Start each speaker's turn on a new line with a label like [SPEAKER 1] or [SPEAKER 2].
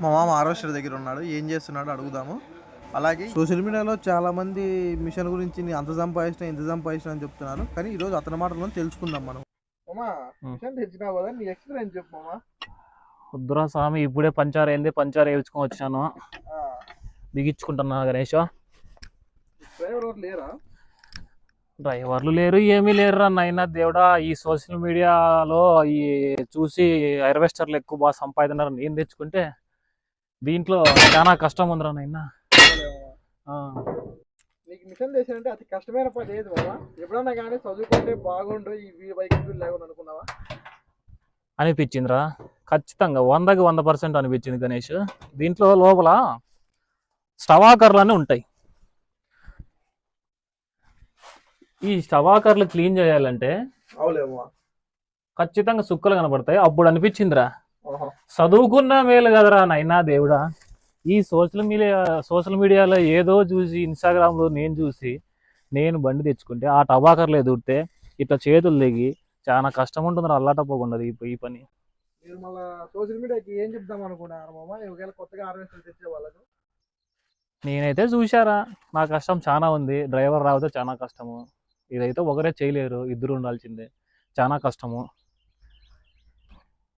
[SPEAKER 1] మా మామ హార్వెస్టర్ దగ్గర ఉన్నాడు, ఏం చేస్తున్నాడో అడుగుదాము. అలాగే సోషల్ మీడియాలో చాలా మంది మిషన్ గురించి అంత సంపాదించిన ఇంత సంపాదించిన అని చెప్తున్నారు, కానీ ఈరోజు అతని మాటలను తెలుసుకుందాం మనం. మామా, మిషన్ తెచ్చినావు కదా, నీ ఎక్స్పీరియన్స్ చెప్పు మామా.
[SPEAKER 2] వద్దురా స్వామి, ఇప్పుడే పంచర్ అయింది, పంచర్ వేయించుకొని వచ్చాను. బిగించుకుంటున్నా గణేష్.
[SPEAKER 1] డ్రైవర్ లేరా?
[SPEAKER 2] డ్రైవర్లు లేరు, ఏమీ లేరు నాయనా దేవుడా. ఈ సోషల్ మీడియాలో ఈ చూసి హార్వెస్టర్లు ఎక్కువ బాగా సంపాదిస్తున్నారు. నేను తెచ్చుకుంటే దీంట్లో చాలా కష్టం ఉందిరా నాయనా.
[SPEAKER 1] నీకు మిషన్ తెచ్చానంటే అతి కష్టమైన పని ఏది మామా? ఎప్పుడన్నా కానీ చదువుకుంటే బాగుండు ఈ బైక్ లేకుండా అనుకున్నావా?
[SPEAKER 2] అనిపించిందిరా, ఖచ్చితంగా 100కి 100% అనిపించింది గణేష్. దీంట్లో లోపల స్టవాకర్లు అని ఉంటాయి. ఈ స్టవాకర్లు క్లీన్ చేయాలంటే ఖచ్చితంగా సుక్కలు కనబడతాయి. అప్పుడు అనిపించిందిరా, చదువుకున్న మేలు కదరా నైనా దేవుడా. ఈ సోషల్ మీడియాలో ఏదో చూసి ఇన్స్టాగ్రామ్లో నేను బండి తెచ్చుకుంటే ఆ టబాకర్లు ఎదురితే ఇట్లా చేతులు దిగి చాలా కష్టం ఉంటుంది, అల్లాటపోకుండా ఈ పని.
[SPEAKER 1] మీరు మళ్ళీ సోషల్ మీడియాకి ఏం చెప్దాం అనుకున్నారు మామ? ఒకవేళ కొత్తగా హార్వెస్టర్ తెచ్చే వాళ్ళకు
[SPEAKER 2] నేనైతే చూశారా, నా కష్టం చాలా ఉంది. డ్రైవర్ రాకపోతే చాలా కష్టము. ఇదైతే ఒకరే చేయలేరు, ఇద్దరు ఉండాల్సిందే. చాలా కష్టము.